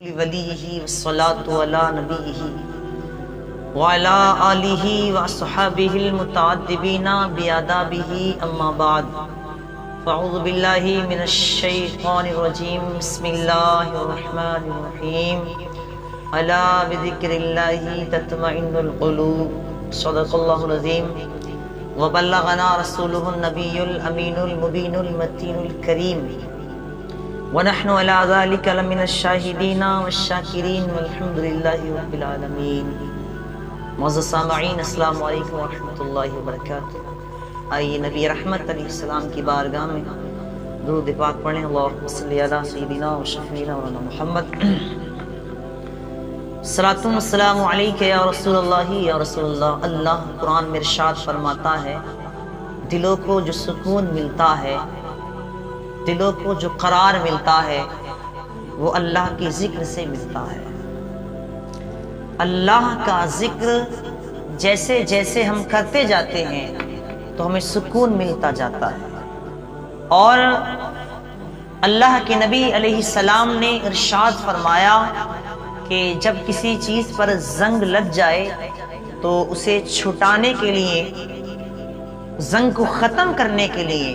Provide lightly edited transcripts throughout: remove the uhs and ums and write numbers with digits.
वलीही वस्सलातु अला नबीही व अला आलिही व अस्हाबिहिल मुतअद्दिबीना बिआदाबिही अम्मा बाद फ़अऊज़ु बिल्लाहि मिनश शैतानिर रजीम बिस्मिल्लाहिर रहमानिर रहीम अला बिज़िक्रिल्लाहि तत्मइन्नुल क़ुलूब सदक़ल्लाहुल अज़ीम व बल्लगना रसूलुहुन नबियुल अमीनुल मुबीनुल मतीनुल करीम वनहनु अला ज़ालिका लमिनश शाहिदीना वश्शाकिरीन वल्हम्दुलिल्लाहि रब्बिल आलमीन। मुअज़्ज़ज़ सामईन अस्सलामु अलैकुम व रहमतुल्लाहि व बरकातुहू। आइए नबी रहमत अलैहिस्सलाम की बारगाह में दुरूद पाक पढ़ें। अल्लाहुम्मा सल्लि अला सय्यिदिना व शफ़ीना व मुहम्मद। सलातु व सलामु अलैका या रसूलल्लाह या रसूलल्लाह। अल्लाह कुरान में इरशाद फरमाता है, दिलों को जो सुकून मिलता है, दिलों को जो करार मिलता है, वो अल्लाह के जिक्र से मिलता है। अल्लाह का जिक्र जैसे जैसे हम करते जाते हैं तो हमें सुकून मिलता जाता है। और अल्लाह के नबी अलैहिस्सलाम ने इरशाद फरमाया कि जब किसी चीज़ पर जंग लग जाए तो उसे छुटाने के लिए, जंग को ख़त्म करने के लिए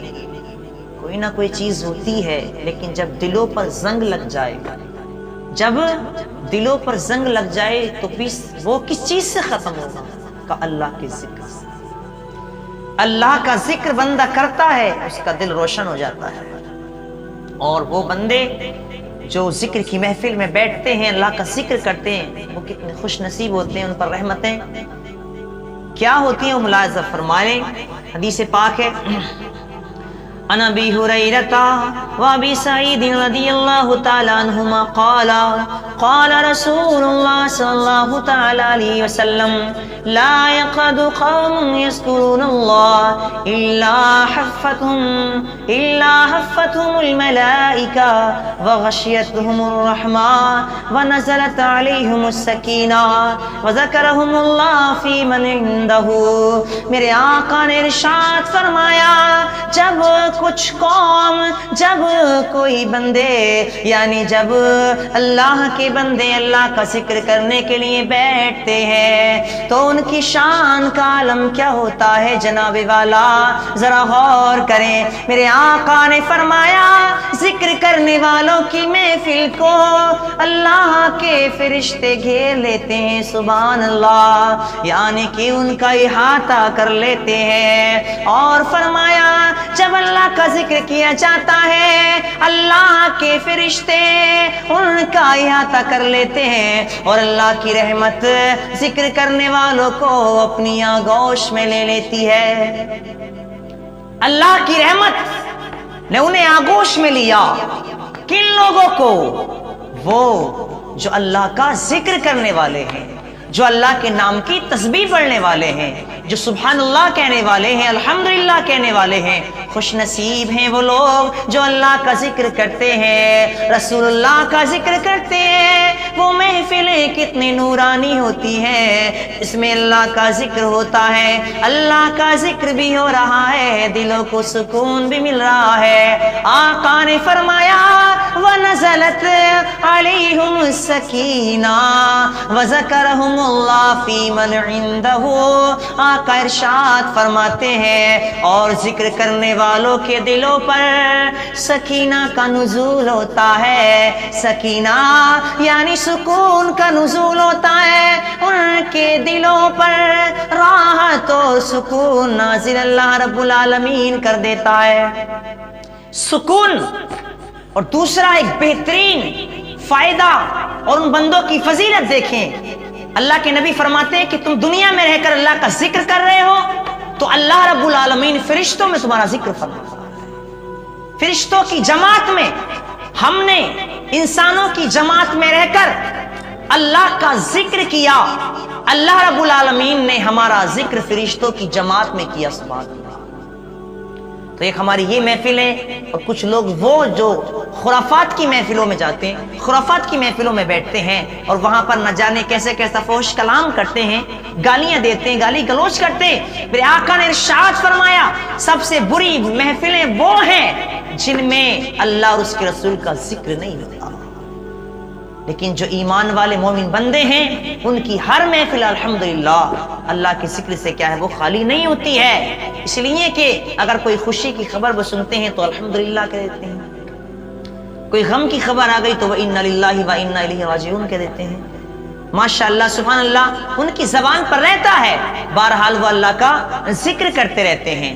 कोई ना कोई चीज होती है, लेकिन जब दिलों पर जंग लग जाए, जब दिलों पर जंग लग जाए तो वो किस चीज से खत्म होगा? का अल्लाह के जिक्र से। अल्लाह का जिक्र बंदा करता है, उसका दिल रोशन हो जाता है। और वो बंदे जो जिक्र की महफिल में बैठते हैं, अल्लाह का जिक्र करते हैं, वो कितने खुश नसीब होते हैं। उन पर रहमतें क्या होती हैं वो मुलाहिज़ा फरमाएं। हदीस पाक है, अन अबी हुरैरता व अबी सईद रज़ियल्लाहु तआला अन्हुमा क़ाला क़ाला रसूलुल्लाह सल्लल्लाहु तआला अलैहि वसल्लम ला यक़अदु क़ौमुन यज़्कुरूनल्लाह इल्ला हफ़्फ़तहुमुल मलाइका व गशियतहुमुर रहमा व नज़लत अलैहिमुस सकीना व ज़करहुमुल्लाह फ़ी मन इंदहु। मेरे आका ने इरशाद फरमाया, जब कुछ कौम, जब कोई बंदे, यानी जब अल्लाह के बंदे अल्लाह का जिक्र करने के लिए बैठते हैं तो उनकी शान का आलम क्या होता है जनाबे वाला, जरा गौर करें। मेरे आका ने फरमाया, जिक्र करने वालों की महफिल को अल्लाह के फरिश्ते घेर लेते हैं, सुभान अल्लाह, यानी कि उनका इहाता कर लेते हैं। और फरमाया, जब अल्लाह का जिक्र किया जाता है, अल्लाह के फरिश्ते उनका इहाता कर लेते हैं और अल्लाह की रहमत जिक्र करने वालों को अपनी आगोश में ले लेती है। अल्लाह की रहमत ने उन्हें आगोश में लिया। किन लोगों को? वो जो अल्लाह का जिक्र करने वाले हैं, जो अल्लाह के नाम की तस्बीह पढ़ने वाले हैं, जो सुभान अल्लाह कहने वाले हैं, अल्हम्दुलिल्लाह कहने वाले हैं। खुश नसीब हैं वो लोग जो अल्लाह का जिक्र करते हैं, रसूलुल्लाह का जिक्र करते हैं। वो महफिलें कितनी नूरानी होती हैं, इसमें अल्लाह का जिक्र होता है, अल्लाह का जिक्र भी हो रहा है, दिलों को सुकून भी मिल रहा है। आका ने फरमाया, व नज़लत अलैहिमुस सकीना व ज़करहुमुल्लाह फ़ी मन इंदहु। आका इरशाद फरमाते हैं, और जिक्र करने वालों के दिलों पर सकीना का नुज़ूल होता है। सकीना यानी सुकून का नुज़ूल होता है, उनके दिलों पर राहत और सुकून नाज़िल अल्लाह रब्बुल आलमीन कर देता है। सुकून। और दूसरा एक बेहतरीन फायदा और उन बंदों की फजीलत देखें। अल्लाह के नबी फरमाते हैं कि तुम दुनिया में रहकर अल्लाह का जिक्र कर रहे हो तो अल्लाह रब्बुल आलमीन फरिश्तों में तुम्हारा जिक्र फरमाता है। फरिश्तों की जमात में, हमने इंसानों की जमात में रहकर अल्लाह का जिक्र किया, अल्लाह रब्बुल आलमीन ने हमारा जिक्र फरिश्तों की जमात में किया, सुभान अल्लाह। तो एक हमारी ये महफिल है। और कुछ लोग वो जो खुराफात की महफिलों में जाते हैं, खुराफात की महफिलों में बैठते हैं और वहां पर न जाने कैसे कैसा फौश कलाम करते हैं, गालियां देते हैं, गाली गलोच करते हैं। मेरे आका ने इरशाद फरमाया, सबसे बुरी महफिलें वो हैं जिनमें अल्लाह और उसके रसूल का जिक्र नहीं होता। لیکن جو ایمان والے مومن بندے ہیں ان کی ہر محفل الحمدللہ اللہ کے ذکر سے کیا ہے وہ خالی نہیں ہوتی ہے، اس لیے کہ اگر کوئی خوشی کی خبر وہ سنتے ہیں تو الحمدللہ کہہ دیتے ہیں، کوئی غم کی خبر آ گئی تو وَإِنَّا لِلَّهِ وَإِنَّا إِلَيْهِ راجعون کہہ دیتے ہیں۔ ماشاءاللہ سبحان اللہ ان کی زبان پر رہتا ہے، بہرحال وہ اللہ کا ذکر کرتے رہتے ہیں۔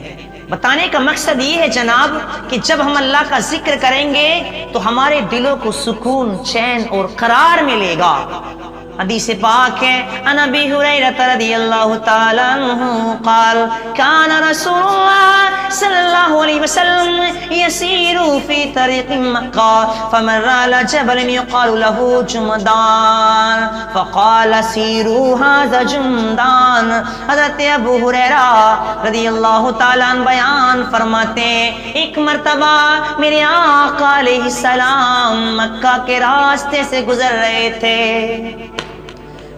بتانے کا مقصد یہ ہے جناب کہ جب ہم اللہ کا ذکر کریں گے تو ہمارے دلوں کو سکون، چین اور قرار ملے گا۔ حدیث پاک ہے عن ابی ہریرہ رضی اللہ تعالی عنہ قال کان رسول اللہ صلی اللہ علیہ وسلم یسیر فی طریق مکہ فمر علی جبل یقال له جمدان فقال سیروا هذا جمدان۔ حضرت ابو ہریرہ رضی اللہ تعالی عنہ بیان فرماتے ہیں ایک مرتبہ میرے آقا علیہ السلام مکہ کے راستے سے گزر رہے تھے،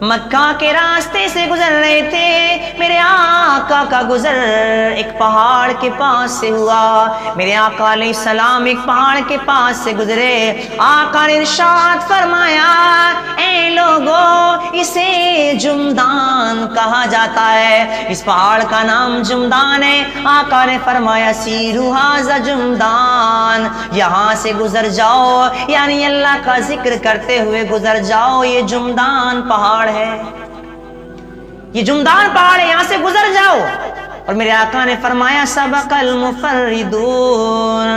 مکہ کے راستے سے گزر رہے تھے، میرے آقا کا گزر ایک پہاڑ کے پاس سے ہوا، میرے آقا علیہ السلام ایک پہاڑ کے پاس سے گزرے، آقا نے ارشاد فرمایا اے لوگو اسے جمدان کہا جاتا ہے، اس پہاڑ کا نام جمدان ہے۔ آقا نے فرمایا سیروا ھذا جمدان، یہاں سے گزر جاؤ، یعنی اللہ کا ذکر کرتے ہوئے گزر جاؤ، یہ جمدان پہاڑ ہے، یہ جمدان پہاڑ ہے، یہاں سے گزر جاؤ۔ اور میرے آقا نے فرمایا سبق المفردون،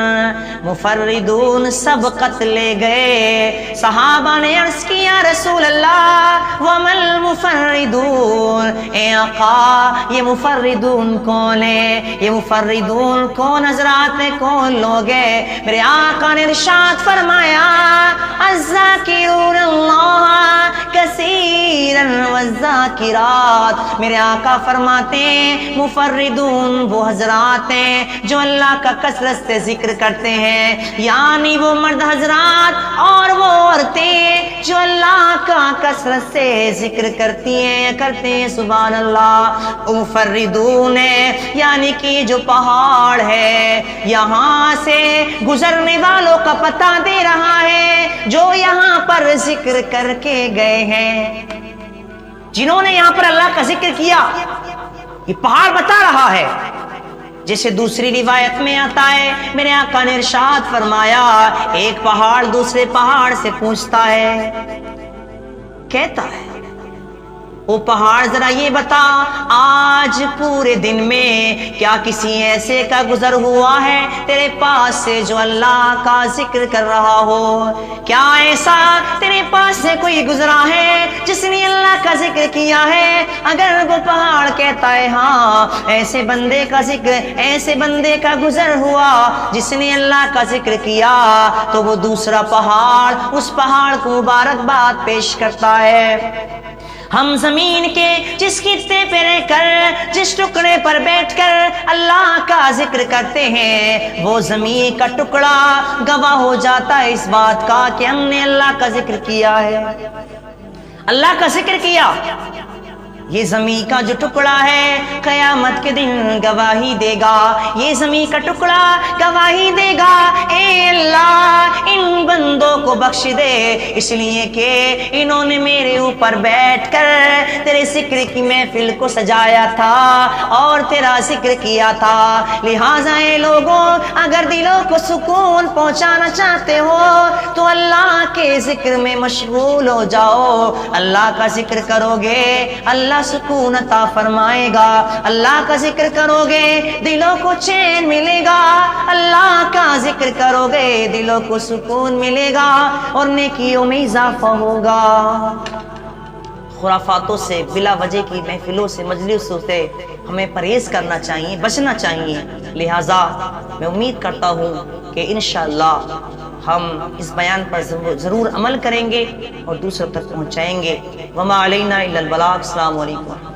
مفردون سبقت لے گئے۔ صحابہ نے عرض کیا رسول اللہ وما المفردون، اے آقا یہ مفردون کون ہے، یہ مفردون کون حضرات ہیں، کون لوگ ہیں؟ میرے آقا نے ارشاد فرمایا الذاکرون اللہ کثیرا والذاکرات، میرے آقا فرماتے ہیں مفردون وہ حضرات ہیں جو اللہ کا کثرت سے ذکر کرتے ہیں، یعنی وہ مرد حضرات اور وہ عورتیں جو اللہ کا کثرت سے ذکر کرتی ہیں کرتے ہیں، سبحان اللہ۔ مفردون ہے یعنی کہ جو پہاڑ ہے یہاں سے گزرنے والوں کا پتہ دے رہا ہے، جو یہاں پر ذکر کر کے گئے ہیں، جنہوں نے یہاں پر اللہ کا ذکر کیا، یہ پہاڑ بتا رہا ہے۔ جیسے دوسری روایت میں آتا ہے میرے آقا نے ارشاد فرمایا ایک پہاڑ دوسرے پہاڑ سے پوچھتا ہے، کہتا ہے وہ پہاڑ ذرا یہ بتا آج پورے دن میں کیا کسی ایسے کا گزر ہوا ہے تیرے پاس سے جو اللہ کا ذکر کر رہا ہو؟ کیا ایسا تیرے پاس سے کوئی گزرا ہے جس نے اللہ کا ذکر کیا ہے؟ اگر وہ پہاڑ کہتا ہے ہاں ایسے بندے کا ذکر، ایسے بندے کا گزر ہوا جس نے اللہ کا ذکر کیا، تو وہ دوسرا پہاڑ اس پہاڑ کو مبارکباد پیش کرتا ہے۔ ہم زمین کے جس خطے پہ رہ کر، جس ٹکڑے پر بیٹھ کر اللہ کا ذکر کرتے ہیں، وہ زمین کا ٹکڑا گواہ ہو جاتا ہے اس بات کا کہ ہم نے اللہ کا ذکر کیا ہے، اللہ کا ذکر کیا۔ یہ زمین کا جو ٹکڑا ہے قیامت کے دن گواہی دے گا، یہ زمین کا ٹکڑا گواہی دے گا اے اللہ ان بندوں کو بخش دے، اس لیے کہ انہوں نے میرے اوپر بیٹھ کر تیرے ذکر کی محفل کو سجایا تھا اور تیرا ذکر کیا تھا۔ لہٰذا اے لوگوں اگر دلوں کو سکون پہنچانا چاہتے ہو تو اللہ کے ذکر میں مشغول ہو جاؤ، اللہ کا ذکر کرو گے اللہ سکون عطا فرمائے گا، اللہ کا ذکر کرو گے دلوں کو چین ملے گا، اللہ کا ذکر کرو گے دلوں کو سکون ملے گا اور نیکیوں میں اضافہ ہوگا۔ خرافاتوں سے، بلا وجہ کی محفلوں سے، مجلسوں سے ہمیں پرہیز کرنا چاہیے، بچنا چاہیے۔ لہٰذا میں امید کرتا ہوں کہ انشاءاللہ ہم اس بیان پر ضرور عمل کریں گے اور دوسروں تک پہنچائیں گے۔ وما علینا الا البلاغ۔ السلام علیکم۔